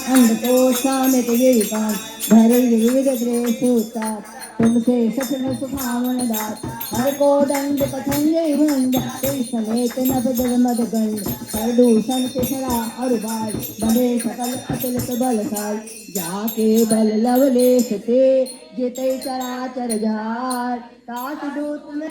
अंधकोशामित विवेकान धैर्य विविध ग्रेसूता तुमसे सचन सुखावन दात हर को दंड पतंगे भंग समेत नभ जल मद गंड प्रदूषण केसरा अरुबाल बने सकल अतुलित बलसाल जाके बल लवलेश ते जिते चराचर झार तास दूत में